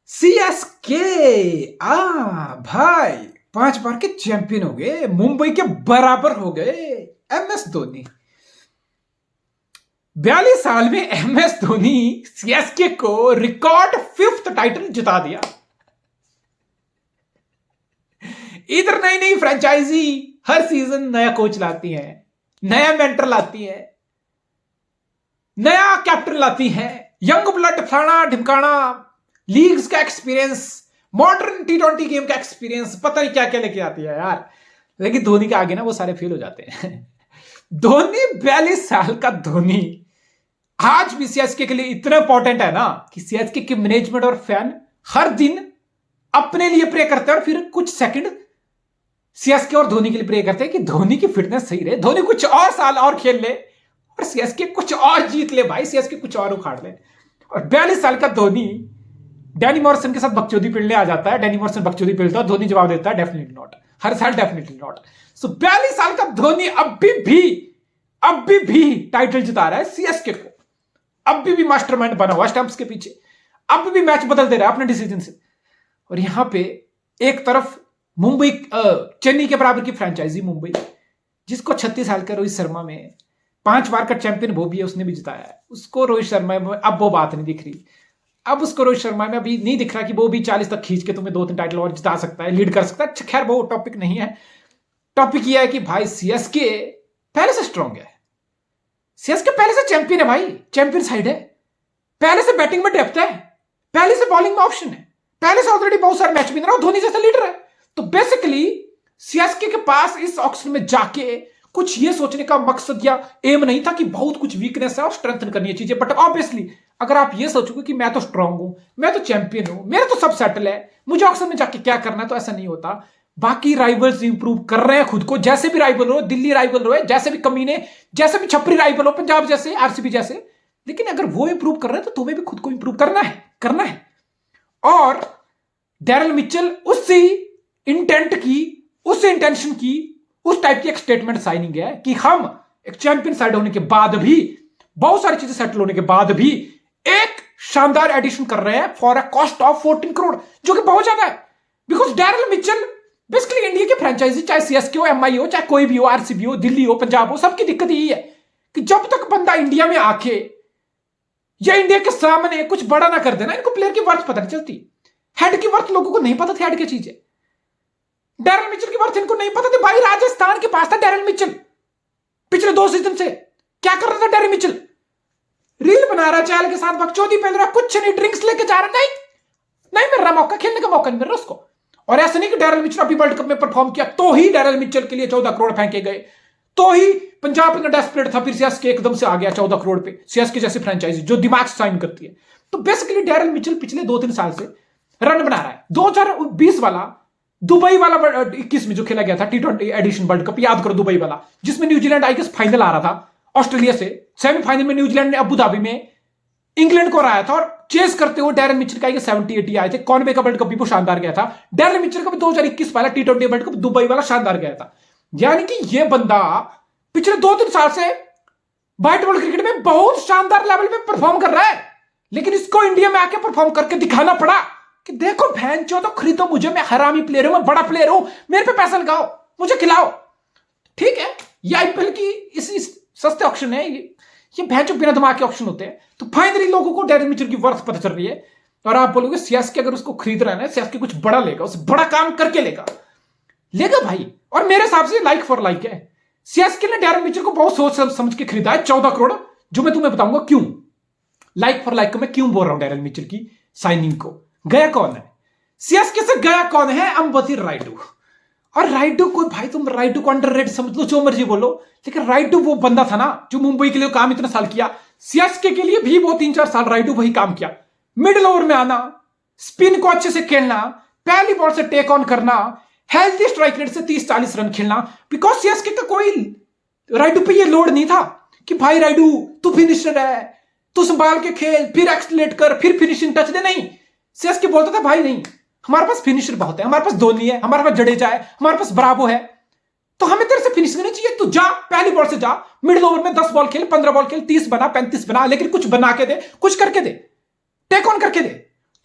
CSK आ भाई 5 बार के champion हो गए, मुंबई के बराबर हो गए। एमएस धोनी 42 साल में एमएस धोनी सीएसके को रिकॉर्ड 5th टाइटल जिता दिया। इधर नई नई फ्रेंचाइजी हर सीजन नया कोच लाती है, नया मेंटर लाती है, नया कैप्टन लाती है, यंग ब्लड फलाना ढिमकाना, लीग्स का एक्सपीरियंस, मॉडर्न टी20 गेम का एक्सपीरियंस, पता नहीं क्या क्या लेके आती है यार। लेकिन धोनी के आगे ना वो सारे फेल हो जाते हैं। धोनी 42 साल का धोनी आज भी सीएसके के लिए इतना इंपॉर्टेंट है ना कि सीएसके के मैनेजमेंट और फैन हर दिन अपने लिए प्रे करते हैं और फिर कुछ सेकंड सीएसके और धोनी के लिए प्रे करते हैं कि धोनी की फिटनेस सही रहे, धोनी कुछ और साल और खेल ले और सीएसके कुछ और जीत ले भाई, सीएसके कुछ और उखाड़ ले। और 42 साल का धोनी डैनी मॉरिसन के साथ बकचोदी पिलने आ जाता है। डैनी मॉरिसन बकचोदी पिलता है, धोनी जवाब देता है डेफिनेटली नॉट, हर साल डेफिनेटली नॉट। सो 42 साल का धोनी अभी भी टाइटल जिता रहा है सीएसके को, अभी भी मास्टरमाइंड बना हुआ स्टंप्स के पीछे, अभी भी मैच बदल दे रहा है अपने डिसीजन से। और यहां पे एक तरफ मुंबई चेन्नई के बराबर की फ्रेंचाइजी मुंबई, जिसको 36 साल का रोहित शर्मा में 5 बार का चैंपियन वो भी है, उसने भी जिताया है, उसको रोहित शर्मा में अब वो बात नहीं दिख रही। अब उसको रोहित शर्मा में अभी नहीं दिख रहा कि वो भी 40 तक खींच के तुम्हें 2-3 टाइटल और जिता सकता है, लीड कर सकता है। अच्छा खैर वो टॉपिक नहीं है, टॉपिक यह है कि भाई सीएसके पहले से स्ट्रांग है, सीएसके पहले से चैंपियन है भाई, चैंपियन साइड है, पहले से बैटिंग में डेप्थ है, पहले से बॉलिंग में ऑप्शन है, पहले से ऑलरेडी बहुत सारे मैच विन रहा है, धोनी जैसा लीडर है। तो बेसिकली सीएसके के पास इस ऑक्शन में जाके कुछ ये सोचने का मकसद या एम नहीं था कि बहुत कुछ वीकनेस है और स्ट्रेंथन करनी है चीजें। बट ऑब्वियसली अगर आप ये सोचोगे कि मैं तो स्ट्रांग हूं, मैं तो चैंपियन हूं, मेरा तो सब सेटल है, मुझे ऑक्शन में जाके क्या करना है, तो ऐसा नहीं होता। बाकी राइवल्स इंप्रूव कर रहे हैं खुद को, जैसे भी राइवल हो, दिल्ली राइवल हो, जैसे भी कमीने, जैसे भी छपरी राइवल हो, पंजाब जैसे, आरसीबी जैसे, लेकिन अगर वो इंप्रूव कर रहे हैं तो तुम्हें भी खुद को इंप्रूव करना है। और डैरल मिचेल उसी इंटेंट की, उस इंटेंशन की, उस टाइप की एक स्टेटमेंट साइनिंग है कि हम एक चैंपियन साइड होने के बाद भी, बहुत सारी चीजें सेटल होने के बाद भी एक शानदार एडिशन कर रहे हैं for a cost of 14 crore, जो कि बहुत ज्यादा है। Because Daryl Mitchell basically India की फ्रेंचाइजी, चाहे सीएसके हो, एमआई हो, चाहे कोई भी हो, आरसीबी हो, दिल्ली हो, पंजाब हो, सबकी दिक्कत यही है कि जब तक बंदा इंडिया में आके या इंडिया के सामने कुछ बड़ा ना कर देना, इनको प्लेयर की वर्थ पता नहीं चलती। हेड की वर्थ लोगों को नहीं पता थी, हेड की चीज है। डैरल मिचेल की वर्थ इनको नहीं पता थी भाई, राजस्थान के पास था डैरल मिचेल। पिछले 2 सीजन से क्या कर रहा था डैरल मिचेल? रील बना रहा, चैल के साथ बकचोदी पहन रहा, कुछ नहीं, ड्रिंक्स लेके जा रहा, नहीं मिल रहा मौका, खेलने का मौका नहीं मिल रहा उसको। और ऐसा नहीं कि डैरल मिचेल अभी वर्ल्ड कप में परफॉर्म किया तो ही डैरल मिचेल के लिए 14 करोड़ फेंके गए, तो ही पंजाब इतना डेस्परेट था, फिर सीएसके एकदम से आ गया 14 करोड़ पे, सीएसके जैसी फ्रेंचाइजी जो दिमाग से साइन करती है। तो बेसिकली डैरल मिचेल पिछले 2-3 साल से रन बना रहा है। 2020 वाला दुबई वाला 21 में जो खेला गया था टी20 एडिशन वर्ल्ड कप, याद करो दुबई वाला, जिसमें न्यूजीलैंड आई गेस फाइनल आ रहा था ऑस्ट्रेलिया से, सेमीफाइनल में न्यूजीलैंड ने अबू धाबी में इंग्लैंड को हराया था, और चेस करते हुए डैरल मिचेल का 70-80 आए थे। कॉनवे का वर्ल्ड कप भी वो शानदार गया था, डैरल मिचेल का भी 2021 वाला टी20 वर्ल्ड कप दुबई वाला शानदार गया था। यानी कि ये बंदा पिछले 2-3 साल से व्हाइट बॉल क्रिकेट में बहुत शानदार लेवल पे परफॉर्म कर रहा है, लेकिन इसको इंडिया में आके परफॉर्म करके दिखाना पड़ा कि देखो बहन चो, तो खरीदो मुझे, मैं हरामी प्लेयर हूं, मैं बड़ा प्लेयर हूं, मेरे पे पैसा लगाओ, मुझे खिलाओ। ठीक है, ये आईपीएल की इस सस्ते ऑप्शन है, ये बहन चो बिना दिमाग के ऑप्शन होते हैं। तो फाइनली लोगों को डैरल मिचेल की वर्थ पता चल रही है। और आप बोलोगे सीएसके अगर उसको खरीद रहा है ना, सीएसके कुछ बड़ा लेगा, उसे बड़ा काम करके लेगा भाई। और मेरे हिसाब से लाइक फॉर लाइक है। सीएसके ने डैरल मिचेल को बहुत सोच समझ के खरीदा है, 14 करोड़, जो मैं तुम्हें बताऊंगा क्यों। लाइक फॉर लाइक को मैं क्यों बोल रहा हूं डैरल मिचेल की साइनिंग को। गया कौन है सीएसके से? गया कौन है? अंबती रायडू। और रायडू को भाई, तुम रायडू को अंडररेटेड समझ लो, जो मर्जी बोलो, लेकिन रायडू वो बंदा था ना जो मुंबई के लिए काम इतना साल किया, सीएसके के लिए भी वो 3-4 साल रायडू वही काम किया। मिडिल ओवर में आना, स्पिन को अच्छे से खेलना, पहली बॉल से टेक ऑन करना, हेल्थी स्ट्राइक रेट से 30-40 रन खेलना। बिकॉज सीएसके का कोई रायडू पे ये लोड नहीं था कि भाई रायडू तू फिनिशर है, तू संभाल के खेल, फिर एक्सलेट कर, फिर फिनिशिंग टच दे। नहीं, सीएसके बोलता था भाई नहीं, हमारे पास फिनिशर बहुत है, हमारे पास धोनी है, हमारे पास जडेजा है, हमारे पास ब्रावो है, तो हमें तेरे से फिनिशिंग नहीं चाहिए, तू जा पहली बॉल से जा, मिडिल ओवर में 10 बॉल खेल, 15 बॉल खेल, 30 बना, 35 बना, लेकिन कुछ बना के दे, कुछ करके दे, टेक ऑन करके दे।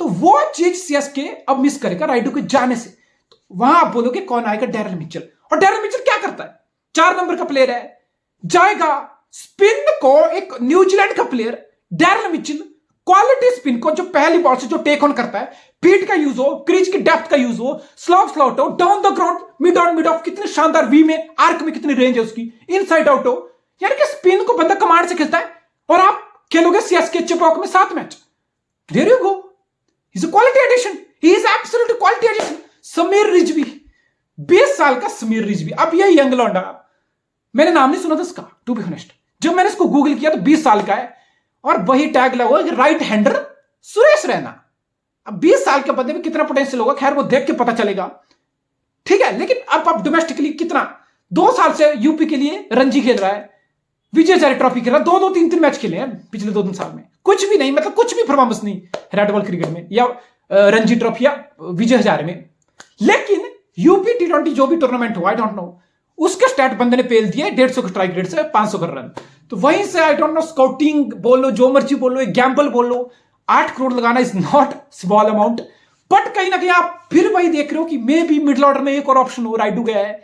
तो वो चीज सीएसके अब मिस करेगा राइडू के जाने से। तो वहां आप बोलोगे कौन आएगा? Darrell Mitchell. और डैरेल मिचेल क्या करता है? 4 नंबर का प्लेयर है, जाएगा स्पिन को, एक न्यूजीलैंड का player Darrell Mitchell quality spin को जो पहली बॉल से जो टेक ऑन करता है, फीट का यूज हो, क्रीज की डेप्थ का यूज हो, स्लॉट हो, down the ground, mid on mid of, कितने शानदार वी में, आर्क में कितनी रेंज है उसकी, इनसाइड आउट हो, यानी कि स्पिन को बंदा कमांड से खेलता है। और आप खेलोगे सीएसके चिपॉक में 7 match, there you go, he is a quality addition, he is absolutely quality addition. Sameer Rizvi, 20 साल का समीर रिजवी। अब ये यंग लौंडा, मैंने नाम नहीं सुना था इसका टू बी ऑनेस्ट, जब मैंने इसको गूगल किया तो 20 साल का है और वही टैग लगा हुआ राइट हैंडर सुरेश रैना। अब 20 साल के बंदे में कितना पोटेंशियल होगा, खैर वो देख के पता चलेगा, ठीक है। लेकिन अब डोमेस्टिकली कितना, 2 साल से यूपी के लिए रणजी खेल रहा है, विजय हजारे ट्रॉफी खेल रहा है, 2-2 3-3 मैच खेले हैं पिछले 2-3 साल में, कुछ भी नहीं, मतलब कुछ भी परफॉर्मेंस नहीं रेड बॉल क्रिकेट में या रणजी ट्रॉफी या विजय हजारे में। लेकिन यूपी T20 जो भी टूर्नामेंट हो, आई डोंट नो, उसके स्टैट बंदे ने पेल दिए 150 स्ट्राइक रेट से 500 का रन। तो वहीं से आई डोंट नो, स्काउटिंग बोल लो, जो मर्जी बोल लो, एक गैम्बल बोल लो, 8 करोड़ लगाना is not small amount. But कहीं ना कहीं आप फिर वही देख रहे हो कि मे बी मिडिल ऑर्डर में एक और ऑप्शन हो, राइडू गया है,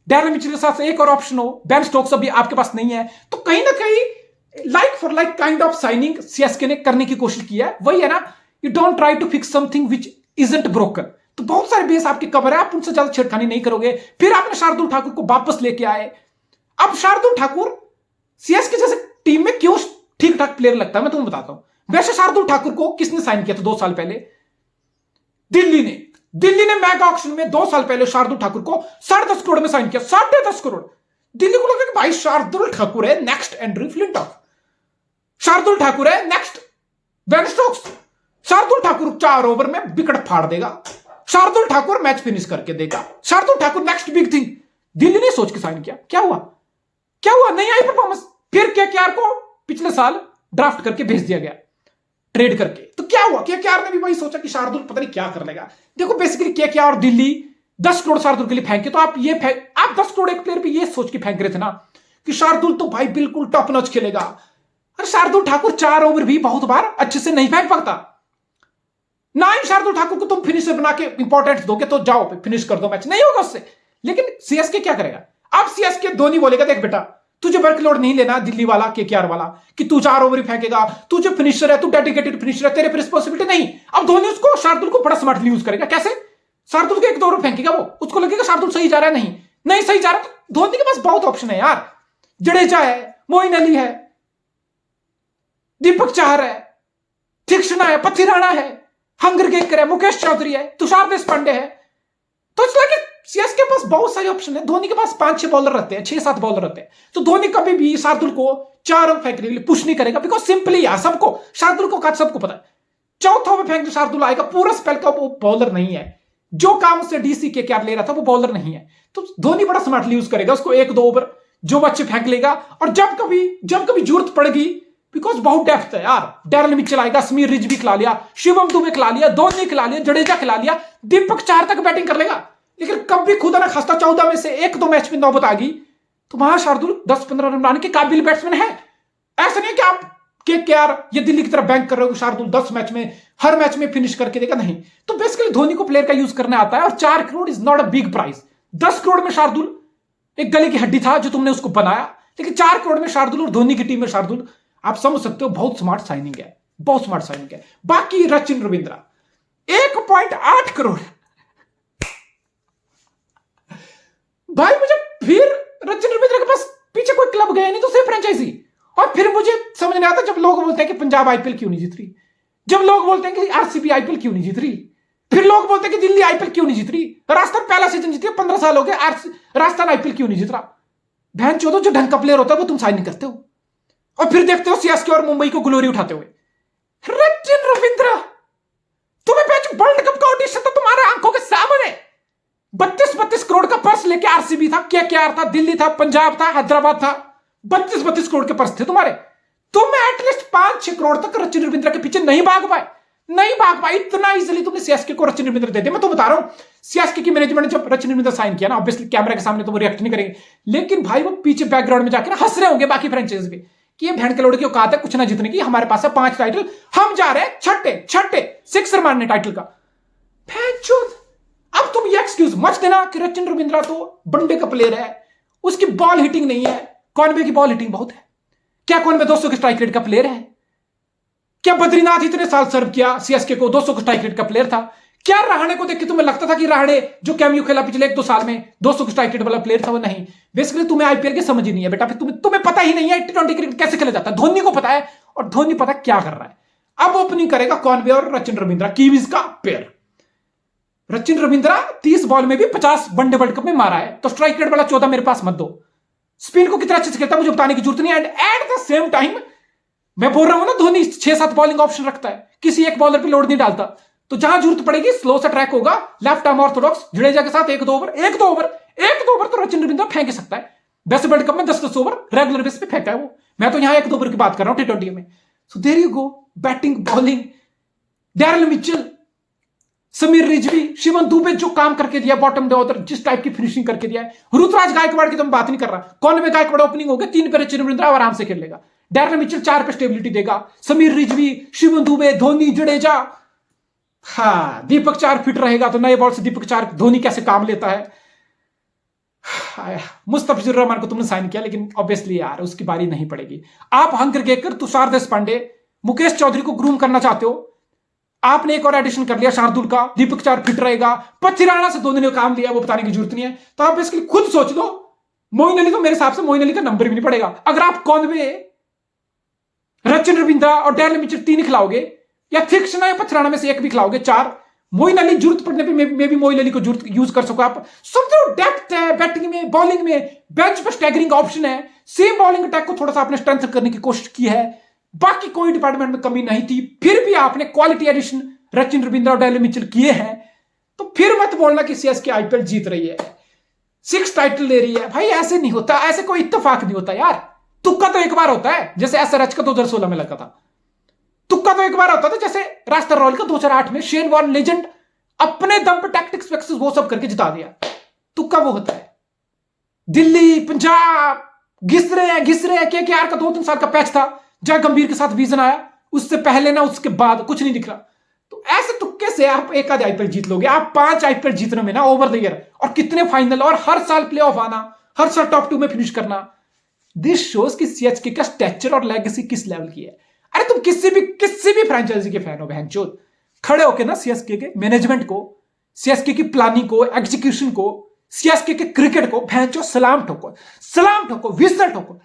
डैरेल मिचेल के साथ एक और ऑप्शन हो, बेन स्टोक्स अभी आपके पास नहीं है, तो कहीं ना कहीं like for like kind of signing CSK ने करने की कोशिश की है। वही है ना, you don't try to fix something which isn't broken. तो बहुत सारे बेस आपके कवर है, आप उनसे ज्यादा छेड़खानी नहीं करोगे। फिर आपने शार्दुल ठाकुर को वापस लेके आए। अब शार्दुल ठाकुर सीएसके जैसे टीम में क्यों ठीक ठाक प्लेयर लगता है, मैं तुम्हें बताता हूं। वैसे शार्दुल ठाकुर को किसने साइन किया था 2 साल पहले? दिल्ली ने मैगा ऑक्शन में 2 साल पहले शार्दुल ठाकुर को 10.5 करोड़ में साइन किया, 10.5 करोड़। दिल्ली को लगा कि भाई शार्दुल ठाकुर है next Andrew Flintoff, Shardul Thakur है next Ben Stokes, Shardul Thakur 4 over में विकेट फाड़ देगा, शार्दुल ठाकुर मैच फिनिश करके देगा, Shardul Thakur next big thing. Delhi ने सोच के साइन किया, क्या हुआ? नहीं आई परफॉर्मेंस। फिर केकेआर को पिछले साल ड्राफ्ट करके भेज दिया गया ट्रेड करके। तो क्या हुआ? केकेआर ने भी वही सोचा कि शार्दुल पता नहीं क्या कर लेगा। देखो बेसिकली केकेआर और दिल्ली 10 करोड़ शार्दुल के लिए फेंके, तो आप 10 करोड़ एक प्लेयर पे ये सोच के फेंक रहे थे ना कि शार्दुल तो भाई बिल्कुल टॉप नॉच खेलेगा। अरे शार्दुल ठाकुर 4 ओवर भी बहुत बार अच्छे से नहीं फेंक पाता ना ही। शार्दुल ठाकुर को तुम फिनिशर बना के इंपॉर्टेंस दोगे तो जाओ फिनिश कर दो मैच, नहीं होगा उससे। लेकिन सीएसके क्या करेगा? अब सीएसके धोनी बोलेगा देख बेटा, तुझे वर्कलोड नहीं लेना दिल्ली वाला, केकेआर वाला, कि तू 4 ओवर ही फेंकेगा, तू जो फिनिशर है, तू डेडिकेटेड फिनिशर है, तेरे पे रिस्पॉन्सिबिलिटी नहीं। अब धोनी उसको शार्दुल को बड़ा स्मार्टली यूज करेगा। कैसे? शार्दुल को 1-2 ओवर फेंकेगा, वो उसको लगेगा शार्दुल सही जा रहा है, नहीं सही जा रहा, तो धोनी के पास बहुत ऑप्शन है यार। जडेजा है, मोइन अली है, दीपक चाहर है, तीक्ष्णा है, पथिराणा है, हंगर गेकर है, मुकेश चौधरी है, तुषार देशपांडे है। तो इसलिए सीएसके के पास बहुत सारे ऑप्शन है। धोनी के पास 5-6 बॉलर रहते हैं, 6-7 बॉलर रहते हैं। तो धोनी कभी भी शार्दुल को 4 ओवर फेंकने के लिए पुश नहीं करेगा, बिकॉज सिंपली यार सबको शार्दुल को सबको पता है, चौथा ओवर फेंकने शार्दुल आएगा, पूरा स्पेल का वो बॉलर नहीं है। जो काम उससे डीसी के क्या ले रहा था वो बॉलर नहीं है। तो धोनी बड़ा स्मार्टली यूज करेगा उसको, 1-2 ओवर जो बच्चे फेंक लेगा। और जब कभी जरूरत पड़ेगी, बिकॉज बहुत डेप्थ है यार, डैरेल मिचेल आएगा, समीर रिजवी खिला लिया, शिवम दुबे खिला लिया, धोनी खिला लिया, जडेजा खिला लिया, दीपक चाहर तक बैटिंग कर लेगा। लेकिन कभी खुदा ना खास्ता 14 में से 1-2 मैच में नौबत आ गई तो वहां शार्दुल 10-15 रन बनाने के काबिल बैट्समैन है। ऐसा नहीं है कि आप केकेआर ये दिल्ली की तरफ बैंक कर रहे हो, शार्दुल 10 मैच में हर मैच में फिनिश करके देगा, नहीं। तो बेसिकली धोनी को प्लेयर का यूज करना आता है। और 4 crore is not a big price. 10 crore में शार्दुल एक गले की हड्डी था जो तुमने उसको बनाया, लेकिन 4 करोड़ में शार्दुल और धोनी की टीम में शार्दुल, आप समझ सकते हो बहुत स्मार्ट साइनिंग है, बहुत स्मार्ट साइनिंग है। बाकी रचिन रविंद्रा 1.8 करोड़, भाई मुझे फिर रचिन रविंद्रा के पास पीछे कोई क्लब गया नहीं तो सिर्फ फ्रेंचाइजी। और फिर मुझे समझ नहीं आता जब लोग बोलते हैं कि पंजाब आईपीएल क्यों नहीं जीत रही, जब लोग बोलते हैं कि आरसीबी आईपीएल क्यों नहीं जीत रही, फिर लोग बोलते हैं कि दिल्ली आईपीएल क्यों नहीं जीत रही, राजस्थान पहला सीजन जीती है, 15 साल हो गए, राजस्थान आईपीएल क्यों नहीं जीत रहा। बहन चोदो, जो ढंग का प्लेयर होता है वो तुम साइन नहीं करते हो, और फिर देखते हो सीएसके और मुंबई को ग्लोरी उठाते हुए। रचिन रविंद्रा, तुम्हें वर्ल्ड कप का ऑडिशन तो तुम्हारे आंखों के सामने 32 करोड़ का पर्स लेके आरसीबी था, केकेआर था, दिल्ली था, पंजाब था, हैदराबाद था, 32 करोड़ के पर्स थे तुम्हारे। तुम एटलीस्ट 5-6 करोड़ तक रचिन रविंद्रा के पीछे नहीं भाग पाए। इतना इजीली तुमने सीएसके को रचिन रविंद्रा दे दिया। मैं तो बता रहा हूं, सीएसके की मैनेजमेंट ने जब रचिन रविंद्रा साइन किया ना, ऑब्वियसली कैमरा के सामने तो वो रिएक्ट नहीं करेंगे, लेकिन भाई वो पीछे बैकग्राउंड में जाकर हंस रहे होंगे बाकी फ्रेंचाइजी पे कि ये बहन के लोड़े की औकात है कुछ ना जीतने की, हमारे पास है 5 टाइटल, हम जा रहे हैं छठे सिक्सर मारने टाइटल का। अब तुम ये एक्सक्यूज मत देना कि रचिन रविंद्रा तो वनडे का प्लेयर है, उसकी बॉल हिटिंग नहीं है। कॉनवे की बॉल हिटिंग बहुत है। क्या कॉनवे 200 के स्ट्राइक रेट का प्लेयर है? क्या बद्रीनाथ इतने साल सर्व किया सीएसके को 200 के स्ट्राइक रेट का प्लेयर था? क्या रहाणे को देख के तुम्हें लगता था कि रहाणे जो कैमियो खेला पिछले 1-2 साल में 200 के स्ट्राइक रेट वाला प्लेयर था? वो नहीं। बेसिकली तुम्हें आईपीएल की समझ ही नहीं है बेटा, तुम्हें पता ही नहीं है T20 क्रिकेट कैसे खेला जाता है। धोनी को पता है और धोनी पता क्या कर रहा है। अब ओपनिंग करेगा कॉनवे और रचिन रविंद्रा, कीवीज का पेयर। रचिन रविंद्रा 30 बॉल में भी 50 वनडे वर्ल्ड कप में मारा है, तो स्ट्राइक रेट वाला 14 मेरे पास मत दो। स्पिन को कितना अच्छे से खेलता है मुझे बताने की जरूरत नहीं है। And at the same time मैं बोल रहा हूं ना, धोनी 6-7 बॉलिंग ऑप्शन रखता है, किसी एक बॉलर पे लोड नहीं डालता। तो जहां जरूरत पड़ेगी स्लो सा ट्रैक होगा, लेफ्ट आर्म ऑर्थोडॉक्स जडेजा के साथ 1-2 ओवर तो रचिन रविंद्रा फेंक सकता है। वैसे वर्ल्ड कप में 10-10 ओवर रेगुलर बेस पे फेंका है वो। मैं तो यहां 1-2 ओवर की बात कर रहा हूं T20 में। So there you go, batting bowling, Daryl Mitchell, Sameer Rizvi, Shivam Dube जो काम करके दिया बॉटम डे ऑर्डर, जिस टाइप की फिनिशिंग करके दिया है। ऋतुराज गायकवाड़ की तो मैं बात नहीं कर रहा। कॉनवे गायकवाड़ ओपनिंग हो गया, 3 पे रचिन रविंद्रा आराम से खेल लेगा। डैरेल मिचेल 4 पे स्टेबिलिटी देगा। समीर रिजवी, शिवम दुबे, धोनी, जडेजा, हाँ दीपक चार फिट रहेगा तो नए बॉल से दीपक चार धोनी कैसे काम लेता है। मुस्तफिजुर रहमान को तुमने साइन किया, लेकिन ऑब्वियसली यार उसकी बारी नहीं पड़ेगी। आप हंकर गेकर, तुषार देशपांडे, मुकेश चौधरी को ग्रूम करना चाहते हो। आपने एक और एडिशन कर लिया शार्दुल का, दीपक चार फिट रहेगा। पथिराना से धोनी ने काम लिया, वो बताने की जरूरत नहीं है। तो आप इसके लिए खुद सोच लो। मोइन अली तो मेरे हिसाब से मोइन अली का नंबर भी नहीं पड़ेगा। अगर आप कॉनवे, रचिन रविंद्रा और डैरेल मिचेल 3 खिलाओगे, या थिक्सना या पथराना में से एक भी खिलाओगे 4, मोइन अली जरूरत पड़ने पे मे भी मोइन अली को जरूरत यूज कर सको आप। समझो डेप्थ है बैटिंग में, बॉलिंग में, बेंच पर स्टैगरिंग ऑप्शन है। सेम बॉलिंग अटैक को थोड़ा सा आपने स्ट्रेंथ करने की कोशिश की है, बाकी कोई डिपार्टमेंट में कमी नहीं थी। फिर भी आपने क्वालिटी एडिशन रचिन रविंद्रा और डैरेल मिचेल किए हैं। तो फिर मत बोलना कि सीएसके आईपीएल जीत रही है, 6 टाइटल ले रही है। भाई ऐसे नहीं होता, ऐसे कोई इत्तेफाक नहीं होता यार। तुक्का तो एक बार होता है, जैसे एसआरएच का 2016 में लगा था। तुक्का तो एक बार होता था, जैसे रास्टर रॉयल का 2008 में शेन वॉर्न लेजेंड अपने दम पर टैक्टिक्स वैक्सिस वो सब करके जिता दिया। तुक्का वो होता है। दिल्ली, पंजाब घिस रहे हैं। केकेआर का 2-3 साल का पैच था, जय गंभीर के साथ विजन आया, उससे पहले ना उसके बाद कुछ नहीं दिख रहा। तो ऐसे तुक्के से आप एक आध आईपीएल जीत लोगे। आप 5 आईपीएल जीतने में ना ओवर द ईयर, और कितने फाइनल, और हर साल प्लेऑफ आना, हर साल टॉप 2 में फिनिश करना। दिस शोज कि सीएसके का स्ट्रक्चर और लेगेसी किस लेवल की है। अरे तुम किसी भी फ्रेंचाइजी के फैन हो बहनचोद, खड़े होके ना सीएसके के मैनेजमेंट को, सीएसके की प्लानिंग को, एग्जीक्यूशन को, सीएसके के क्रिकेट को बहनचोद सलाम ठोको, विस्तर ठोको।